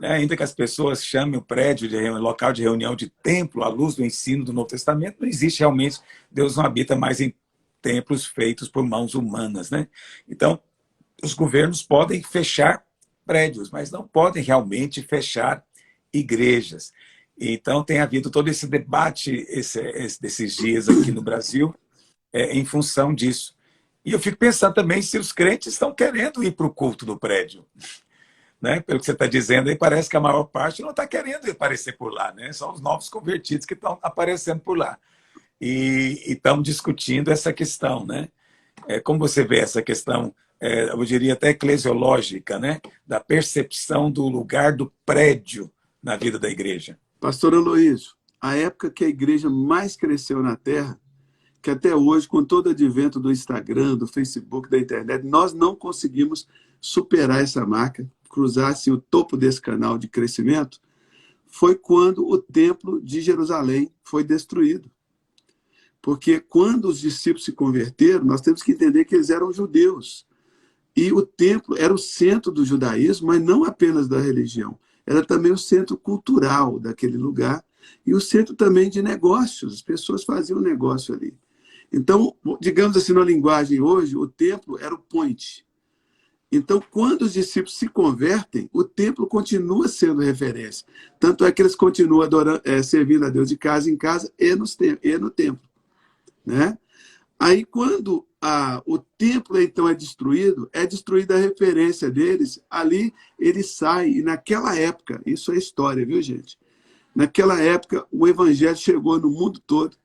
Ainda que as pessoas chamem o prédio de local de reunião de templo, à luz do ensino do Novo Testamento, não existe realmente, Deus não habita mais em templos feitos por mãos humanas, né? Então, os governos podem fechar prédios, mas não podem realmente fechar igrejas. Então, tem havido todo esse debate desses dias aqui no Brasil em função disso. E eu fico pensando também se os crentes estão querendo ir para o culto do prédio. Né? Pelo que você está dizendo aí, parece que a maior parte não está querendo aparecer por lá, né? São os novos convertidos que estão aparecendo por lá. E estamos discutindo essa questão, né? Como você vê essa questão, eu diria até eclesiológica, né? Da percepção do lugar do prédio na vida da igreja. Pastor Aloysio, a época que a igreja mais cresceu na Terra, que até hoje, com todo o advento do Instagram, do Facebook, da internet, nós não conseguimos superar essa marca, cruzar assim, o topo desse canal de crescimento, foi quando o templo de Jerusalém foi destruído. Porque quando os discípulos se converteram, nós temos que entender que eles eram judeus. E o templo era o centro do judaísmo, mas não apenas da religião. Era também o centro cultural daquele lugar e o centro também de negócios. As pessoas faziam negócio ali. Então, digamos assim, na linguagem hoje, o templo era o point. Então, quando os discípulos se convertem, o templo continua sendo referência. Tanto é que eles continuam adorando, servindo a Deus de casa em casa e no templo. Né? Aí, quando o templo então é destruída a referência deles, ali ele sai, e naquela época, isso é história, viu, gente? Naquela época, o evangelho chegou no mundo todo,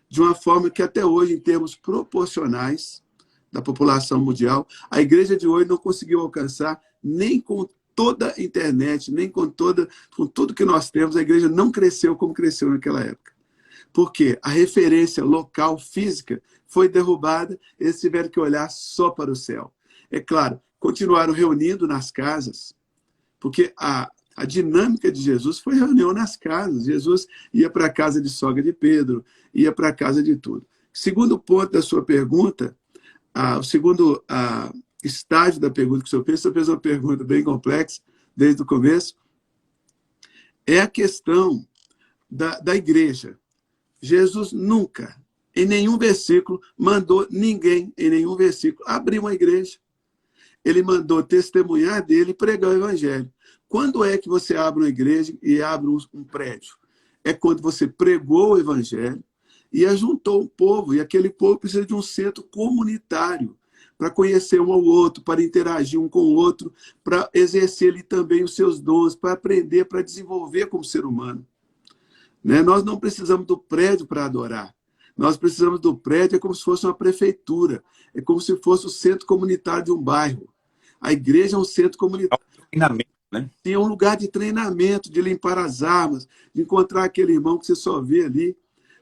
de uma forma que até hoje, em termos proporcionais da população mundial, a igreja de hoje não conseguiu alcançar nem com toda a internet, nem com tudo que nós temos, a igreja não cresceu como cresceu naquela época. Porque a referência local, física, foi derrubada, eles tiveram que olhar só para o céu. É claro, continuaram reunindo nas casas, porque a dinâmica de Jesus foi reunião nas casas. Jesus ia para a casa de sogra de Pedro, ia para a casa de tudo. Segundo ponto da sua pergunta, o segundo estágio da pergunta que o senhor fez uma pergunta bem complexa, desde o começo, é a questão da igreja. Jesus nunca, em nenhum versículo, mandou ninguém, em nenhum versículo, abrir uma igreja. Ele mandou testemunhar dele e pregar o evangelho. Quando é que você abre uma igreja e abre um prédio? É quando você pregou o evangelho e ajuntou o povo. E aquele povo precisa de um centro comunitário para conhecer um ao outro, para interagir um com o outro, para exercer ali também os seus dons, para aprender, para desenvolver como ser humano. Né? Nós não precisamos do prédio para adorar. Nós precisamos do prédio, é como se fosse uma prefeitura. É como se fosse o centro comunitário de um bairro. A igreja é um centro comunitário. Né? É um lugar de treinamento, de limpar as armas, de encontrar aquele irmão que você só vê ali.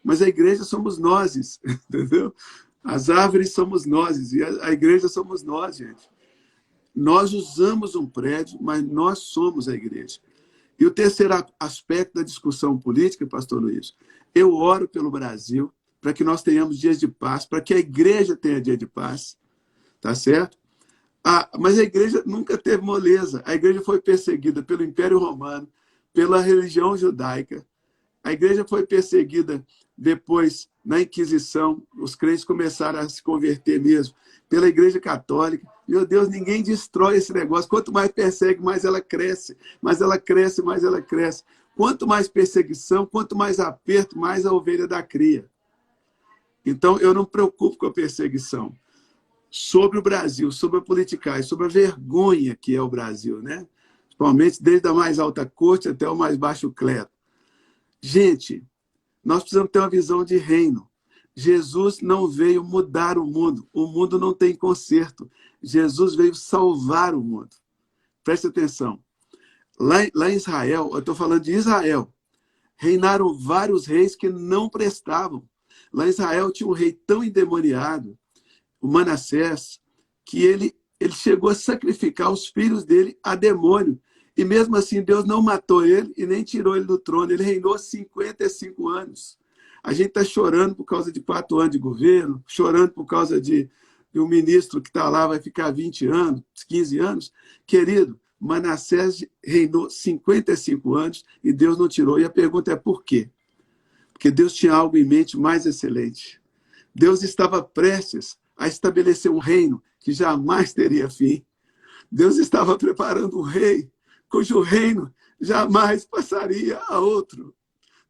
Mas a igreja somos nós, entendeu? As árvores somos nós, e a igreja somos nós, gente. Nós usamos um prédio, mas nós somos a igreja. E o terceiro aspecto da discussão política, pastor Luiz, eu oro pelo Brasil para que nós tenhamos dias de paz, para que a igreja tenha dia de paz, tá certo? Mas a igreja nunca teve moleza. A igreja foi perseguida pelo Império Romano, pela religião judaica. A igreja foi perseguida depois, na Inquisição, os crentes começaram a se converter mesmo, pela Igreja Católica. Meu Deus, ninguém destrói esse negócio. Quanto mais persegue, mais ela cresce. Mais ela cresce, mais ela cresce. Quanto mais perseguição, quanto mais aperto, mais a ovelha dá cria. Então, eu não me preocupo com a perseguição sobre o Brasil, sobre a politicagem, sobre a vergonha que é o Brasil, né? Principalmente desde a mais alta corte até o mais baixo clero. Gente, nós precisamos ter uma visão de reino. Jesus não veio mudar o mundo não tem conserto. Jesus veio salvar o mundo. Preste atenção. Lá em Israel, eu estou falando de Israel, reinaram vários reis que não prestavam. Lá em Israel tinha um rei tão endemoniado, o Manassés, que ele chegou a sacrificar os filhos dele a demônio. E mesmo assim, Deus não matou ele e nem tirou ele do trono. Ele reinou 55 anos. A gente está chorando por causa de 4 anos de governo, chorando por causa de um ministro que está lá, vai ficar 20 anos, 15 anos. Querido, Manassés reinou 55 anos e Deus não tirou. E a pergunta é por quê? Porque Deus tinha algo em mente mais excelente. Deus estava prestes a estabelecer um reino que jamais teria fim. Deus estava preparando um rei cujo reino jamais passaria a outro.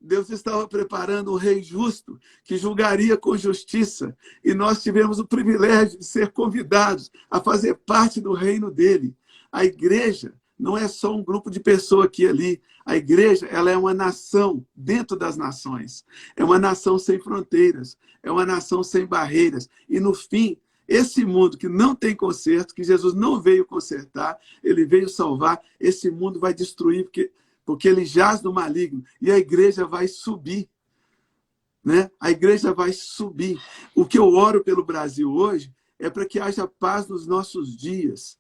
Deus estava preparando um rei justo que julgaria com justiça. E nós tivemos o privilégio de ser convidados a fazer parte do reino dele. A igreja não é só um grupo de pessoas aqui e ali. A igreja, ela é uma nação dentro das nações. É uma nação sem fronteiras. É uma nação sem barreiras. E, no fim, esse mundo que não tem conserto, que Jesus não veio consertar, ele veio salvar, esse mundo vai destruir, porque ele jaz no maligno. E a igreja vai subir. Né? A igreja vai subir. O que eu oro pelo Brasil hoje é para que haja paz nos nossos dias.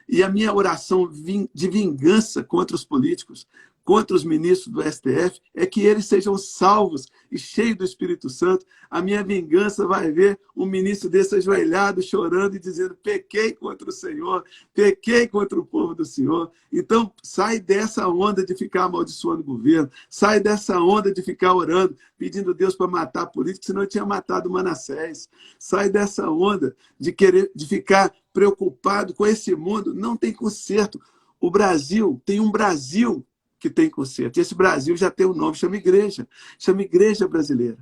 E a minha oração de vingança contra os políticos, contra os ministros do STF, é que eles sejam salvos e cheios do Espírito Santo. A minha vingança vai ver um ministro desse ajoelhado, chorando e dizendo: pequei contra o Senhor, pequei contra o povo do Senhor. Então, sai dessa onda de ficar amaldiçoando o governo, sai dessa onda de ficar orando, pedindo a Deus para matar político, senão eu tinha matado Manassés. Sai dessa onda de ficar preocupado com esse mundo, não tem conserto. O Brasil, tem um Brasil que tem conserto. E esse Brasil já tem um nome, chama Igreja Brasileira.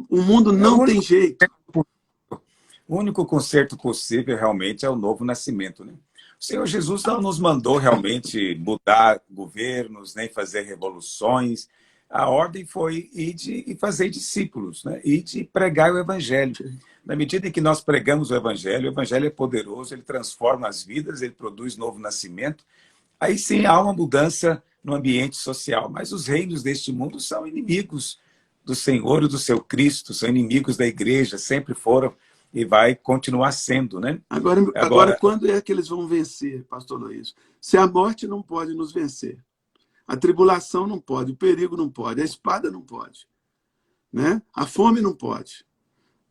O mundo não tem jeito. O único conserto possível realmente é o novo nascimento, né? O Senhor Jesus não nos mandou realmente mudar governos, nem fazer revoluções. A ordem foi ir e fazer discípulos, né? Ir de pregar o evangelho. Na medida em que nós pregamos o evangelho é poderoso, ele transforma as vidas, ele produz novo nascimento. Aí sim há uma mudança no ambiente social. Mas os reinos deste mundo são inimigos do Senhor e do seu Cristo, são inimigos da igreja, sempre foram e vai continuar sendo, né? Agora, quando é que eles vão vencer, pastor Luiz? Se a morte não pode nos vencer, a tribulação não pode, o perigo não pode, a espada não pode, né? A fome não pode,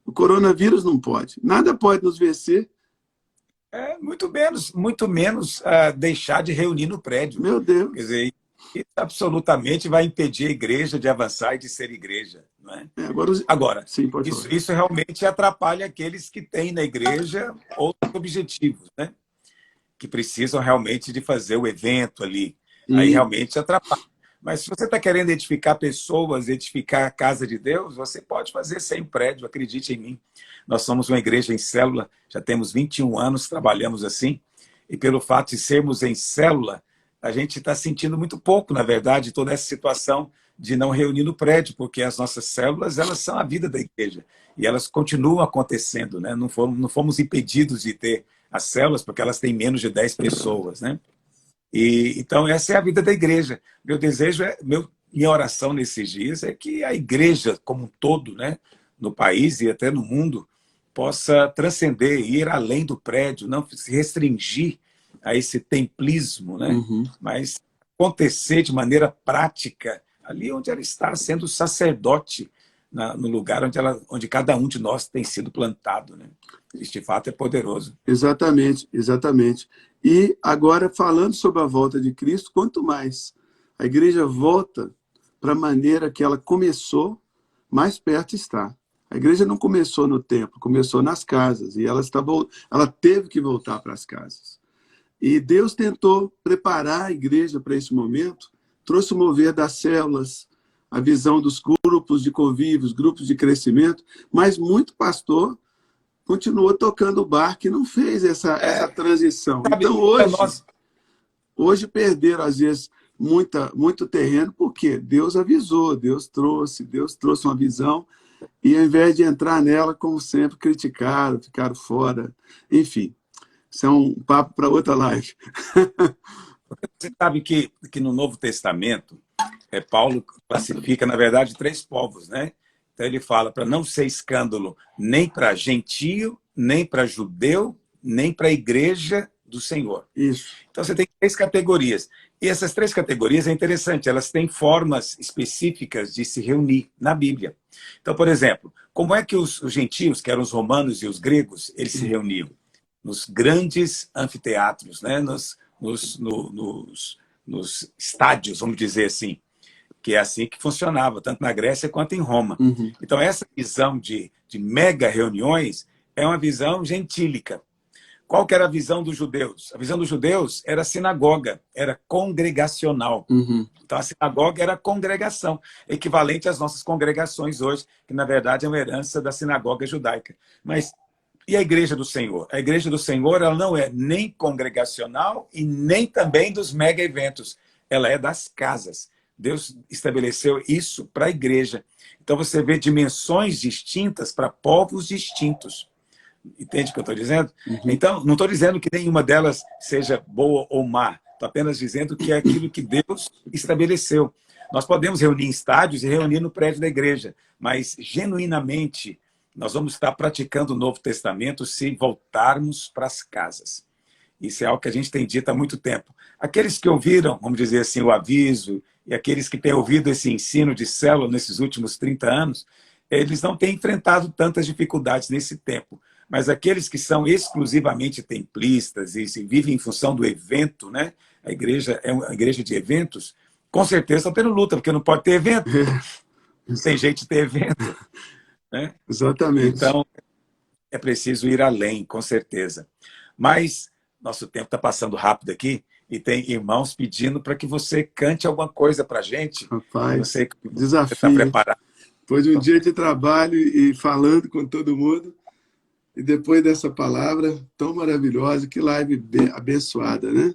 o coronavírus não pode, nada pode nos vencer. Muito menos deixar de reunir no prédio. Meu Deus. Quer dizer, isso absolutamente vai impedir a igreja de avançar e de ser igreja. Não é? Agora sim, isso realmente atrapalha aqueles que têm na igreja outros objetivos, né? Que precisam realmente de fazer o evento ali. Aí realmente atrapalha. Mas se você está querendo edificar pessoas, edificar a casa de Deus, você pode fazer sem prédio, acredite em mim. Nós somos uma igreja em célula, já temos 21 anos, trabalhamos assim, e pelo fato de sermos em célula, a gente está sentindo muito pouco, na verdade, toda essa situação de não reunir no prédio, porque as nossas células, elas são a vida da igreja, e elas continuam acontecendo, né? Não fomos impedidos de ter as células, porque elas têm menos de 10 pessoas, né? Então, essa é a vida da igreja. Meu desejo, minha oração nesses dias é que a igreja como um todo, né, no país e até no mundo, possa transcender, ir além do prédio, não se restringir a esse templismo, né, mas acontecer de maneira prática, ali onde ela está, sendo sacerdote, no lugar onde cada um de nós tem sido plantado, né? Este fato é poderoso. Exatamente, exatamente. E agora, falando sobre a volta de Cristo, quanto mais a igreja volta para a maneira que ela começou, mais perto está. A igreja não começou no templo, começou nas casas, e ela teve que voltar para as casas. E Deus tentou preparar a igreja para esse momento, trouxe o mover das células, a visão dos cultos, grupos de convívios, grupos de crescimento, mas muito pastor continuou tocando o barco e não fez essa transição. Sabe, Então, hoje perderam, às vezes, muito terreno, porque Deus avisou, Deus trouxe uma visão, e ao invés de entrar nela, como sempre, criticaram, ficaram fora. Enfim, isso é um papo para outra live. Você sabe que no Novo Testamento, Paulo classifica, na verdade, 3 povos, né? Então ele fala para não ser escândalo nem para gentio, nem para judeu, nem para a igreja do Senhor. Isso. Então você tem 3 categorias. E essas 3 categorias é interessante, elas têm formas específicas de se reunir na Bíblia. Então, por exemplo, como é que os gentios, que eram os romanos e os gregos, eles se reuniam? Nos grandes anfiteatros, né? Nos estádios, vamos dizer assim, que é assim que funcionava, tanto na Grécia quanto em Roma. Uhum. Então, essa visão de mega reuniões é uma visão gentílica. Qual que era a visão dos judeus? A visão dos judeus era sinagoga, era congregacional. Uhum. Então, a sinagoga era congregação, equivalente às nossas congregações hoje, que, na verdade, é uma herança da sinagoga judaica. Mas e a Igreja do Senhor? A Igreja do Senhor ela não é nem congregacional e nem também dos mega eventos. Ela é das casas. Deus estabeleceu isso para a igreja. Então, você vê dimensões distintas para povos distintos. Entende o que eu estou dizendo? Uhum. Então, não estou dizendo que nenhuma delas seja boa ou má. Estou apenas dizendo que é aquilo que Deus estabeleceu. Nós podemos reunir em estádios e reunir no prédio da igreja, mas, genuinamente, nós vamos estar praticando o Novo Testamento se voltarmos para as casas. Isso é algo que a gente tem dito há muito tempo. Aqueles que ouviram, vamos dizer assim, o aviso, e aqueles que têm ouvido esse ensino de célula nesses últimos 30 anos, eles não têm enfrentado tantas dificuldades nesse tempo. Mas aqueles que são exclusivamente templistas e se vivem em função do evento, né? A igreja é uma igreja de eventos, com certeza estão tendo luta, porque não pode ter evento. Não tem jeito de ter evento. Né? Exatamente. Então, é preciso ir além, com certeza. Mas nosso tempo está passando rápido aqui e tem irmãos pedindo para que você cante alguma coisa para a gente. Rapaz, você desafio. está preparado. Depois de um dia de trabalho e falando com todo mundo, e depois dessa palavra tão maravilhosa, que live abençoada, né?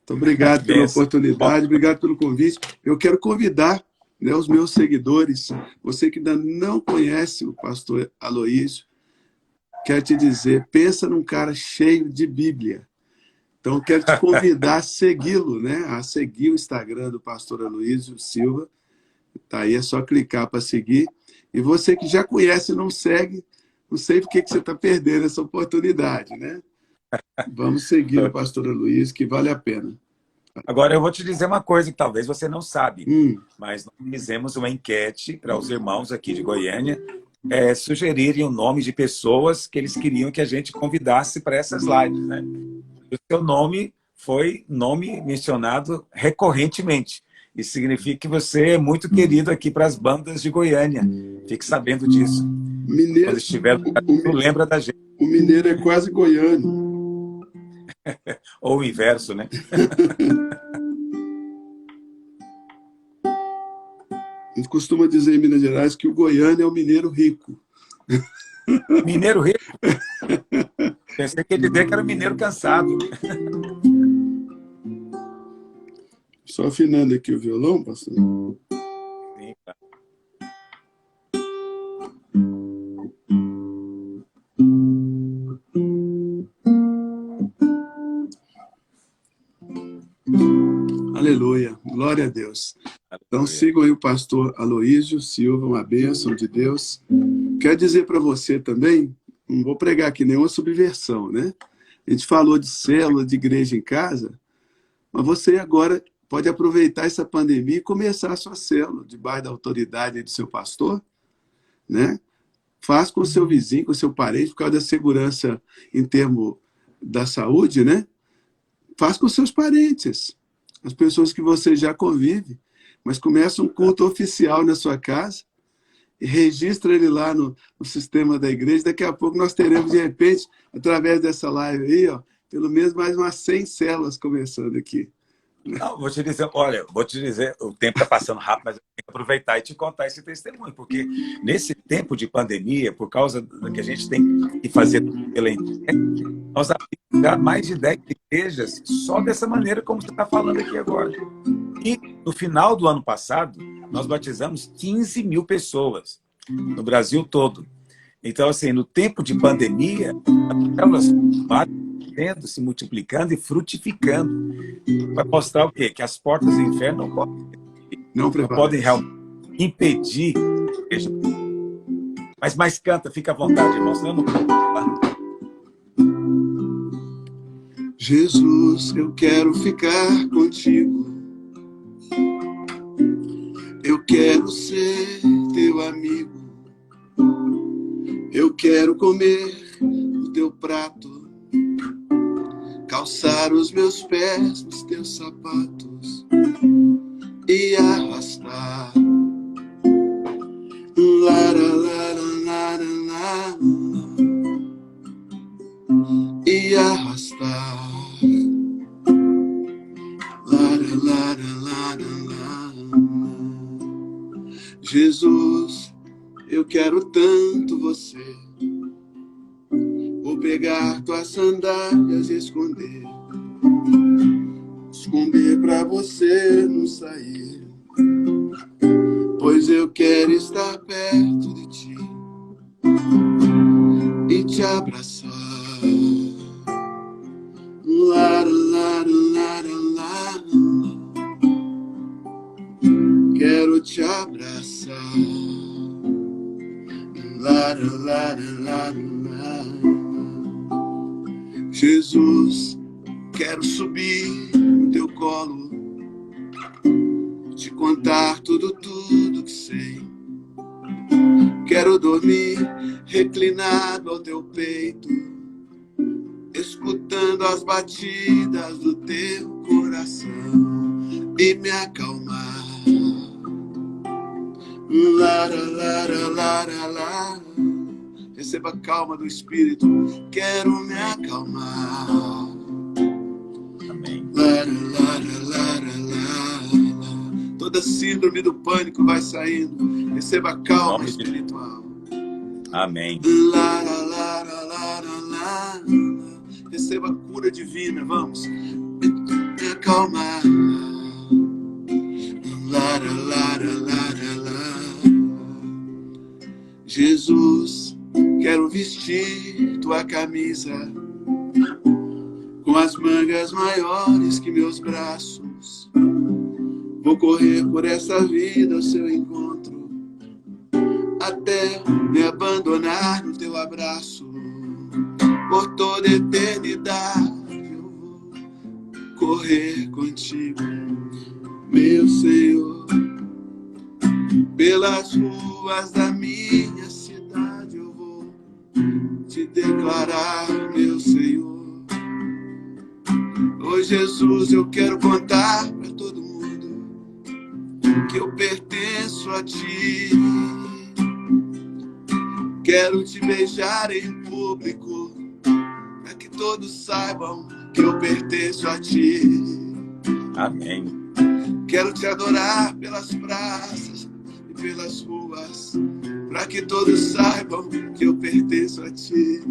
Então, obrigado pela oportunidade, obrigado pelo convite. Eu quero convidar, né, os meus seguidores, você que ainda não conhece o pastor Aloísio, quero te dizer, pensa num cara cheio de Bíblia. Então, quero te convidar a segui-lo, né? A seguir o Instagram do pastor Aloísio Silva. Tá aí, é só clicar para seguir. E você que já conhece e não segue, não sei por que você está perdendo essa oportunidade, né? Vamos seguir o pastor Aloísio, que vale a pena. Agora, eu vou te dizer uma coisa que talvez você não sabe, mas nós fizemos uma enquete para os irmãos aqui de Goiânia sugerirem o nome de pessoas que eles queriam que a gente convidasse para essas lives, né? O seu nome foi nome mencionado recorrentemente. Isso significa que você é muito querido aqui para as bandas de Goiânia. Fique sabendo disso. Mineiro, quando estiver lembra da gente. O mineiro é quase goiano. Ou o inverso, né? A gente costuma dizer em Minas Gerais que o goiano é o mineiro rico. Mineiro rico? Pensei que ele dizia que era mineiro cansado. Só afinando aqui o violão, pastor. Sim, tá. Aleluia, glória a Deus. Então sigam aí o pastor Aloísio Silva, uma bênção de Deus. Quero dizer para você também, não vou pregar aqui nenhuma subversão, né? A gente falou de célula, de igreja em casa, mas você agora pode aproveitar essa pandemia e começar a sua célula, debaixo da autoridade do seu pastor, né? Faz com o seu vizinho, com o seu parente, por causa da segurança em termos da saúde, né? Faz com os seus parentes, as pessoas que você já convive, mas começa um culto oficial na sua casa e registra ele lá no sistema da igreja. Daqui a pouco nós teremos, de repente, através dessa live aí, ó, pelo menos mais umas 100 células começando aqui. Não, vou te dizer, olha, vou te dizer, o tempo está passando rápido, mas eu tenho que aproveitar e te contar esse testemunho, porque nesse tempo de pandemia, por causa do que a gente tem que fazer pela internet, nós abrimos já mais de 10 igrejas só dessa maneira como você está falando aqui agora. E no final do ano passado, nós batizamos 15 mil pessoas no Brasil todo. Então, assim, no tempo de pandemia, elas crescendo, se multiplicando e frutificando. Vai mostrar o quê? Que as portas do inferno Não não podem prevalece. realmente impedir. Mas canta, fica à vontade, irmão. Senão eu não canto. Jesus, eu quero ficar contigo. Eu quero ser teu amigo. Eu quero comer o teu prato, calçar os meus pés nos teus sapatos e arrastar. Lara, lara, lara, lara, e arrastar. Lara, lara, lara, lara. Jesus, eu quero tanto você. Vou pegar tuas sandálias e esconder pra você não sair, pois eu quero estar perto de ti e te abraçar. Lara, lara, lara, lara. Quero te abraçar. Lara, lara, lara, lara. Jesus, quero subir no teu colo, te contar tudo que sei. Quero dormir reclinado ao teu peito, escutando as batidas do teu coração e me acalmar. Lara, lara, lara, lara. Receba a calma do Espírito. Quero me acalmar. Amém. Lara, lara, lara, lara. Toda síndrome do pânico vai saindo. Receba a calma espiritual. Amém. Lara, lara, lara, lara. Receba a cura divina. Vamos. Me acalmar. Lara, lara, lara, lara. Jesus, quero vestir tua camisa com as mangas maiores que meus braços. Vou correr por essa vida ao seu encontro, até me abandonar no teu abraço. Por toda eternidade eu vou correr contigo, meu Senhor. Pelas ruas da minha cidade eu vou te declarar, meu Senhor. Oh Jesus, eu quero contar para todo mundo que eu pertenço a ti. Quero te beijar em público, para que todos saibam que eu pertenço a ti. Amém. Quero te adorar pelas praças e pelas ruas, para que todos saibam que eu pertenço a ti.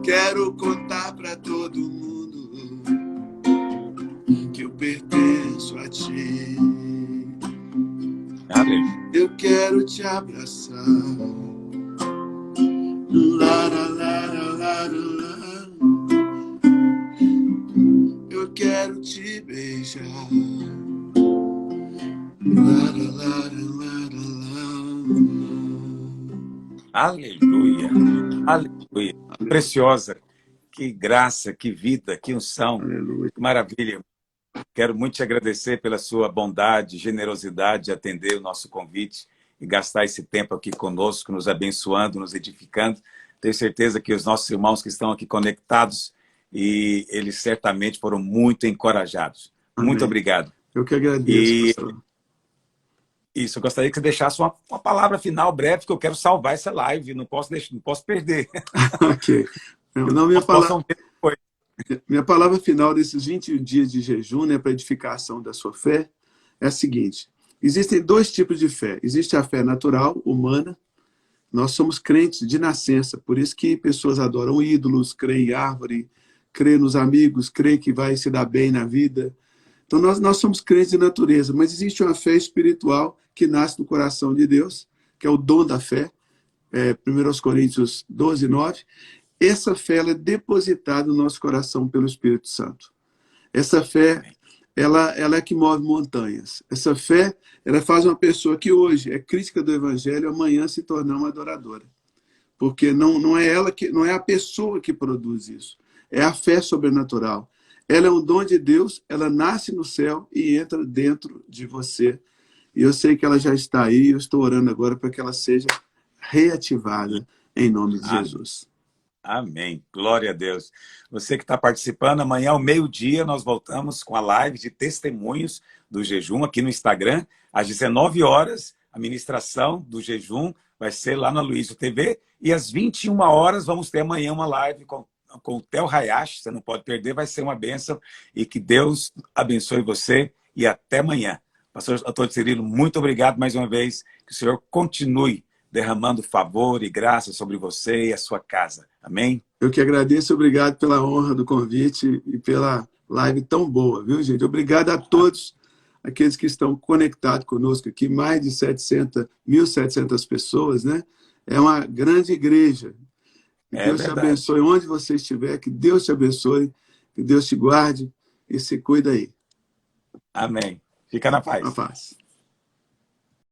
Quero contar para todo mundo que eu pertenço a ti. Aleluia. Eu quero te abraçar. Lara, lara, lara, lara. Eu quero te beijar. Lara, lara, lara, lara. Aleluia. Aleluia. Preciosa. Que graça, que vida, que unção. Aleluia. Que maravilha. Quero muito te agradecer pela sua bondade, generosidade de atender o nosso convite e gastar esse tempo aqui conosco, nos abençoando, nos edificando. Tenho certeza que os nossos irmãos que estão aqui conectados, e eles certamente foram muito encorajados. Amém. Muito obrigado. Eu que agradeço, pastor. Isso, eu gostaria que você deixasse uma palavra final breve, porque eu quero salvar essa live, não posso perder. Ok. Não, minha Possam palavra... ver depois. Minha palavra final desses 21 dias de jejum, né, para edificação da sua fé, é a seguinte: existem dois tipos de fé. Existe a fé natural, humana. Nós somos crentes de nascença, por isso que pessoas adoram ídolos, creem em árvore, creem nos amigos, creem que vai se dar bem na vida. Então nós somos crentes de natureza, mas existe uma fé espiritual que nasce no coração de Deus, que é o dom da fé, 1 Coríntios 12, 9. Essa fé ela é depositada no nosso coração pelo Espírito Santo. Essa fé, ela é que move montanhas. Essa fé, ela faz uma pessoa que hoje é crítica do Evangelho, amanhã se tornar uma adoradora. Porque não é ela que, não é a pessoa que produz isso. É a fé sobrenatural. Ela é um dom de Deus, ela nasce no céu e entra dentro de você. E eu sei que ela já está aí, eu estou orando agora para que ela seja reativada em nome de Jesus. Amém. Glória a Deus. Você que está participando, amanhã ao meio-dia nós voltamos com a live de testemunhos do jejum aqui no Instagram. Às 19 horas, a ministração do jejum vai ser lá na Luísio TV. E às 21 horas vamos ter amanhã uma live com o Theo Hayashi. Você não pode perder, vai ser uma bênção. E que Deus abençoe você e até amanhã. Pastor Antônio Cirilo, muito obrigado mais uma vez. Que o Senhor continue derramando favor e graça sobre você e a sua casa. Amém? Eu que agradeço, obrigado pela honra do convite e pela live tão boa, viu, gente? Obrigado a todos aqueles que estão conectados conosco aqui, mais de 1.700 pessoas, né? É uma grande igreja. Que Deus te abençoe onde você estiver, que Deus te abençoe, que Deus te guarde e se cuida aí. Amém. Fica na paz. Na paz.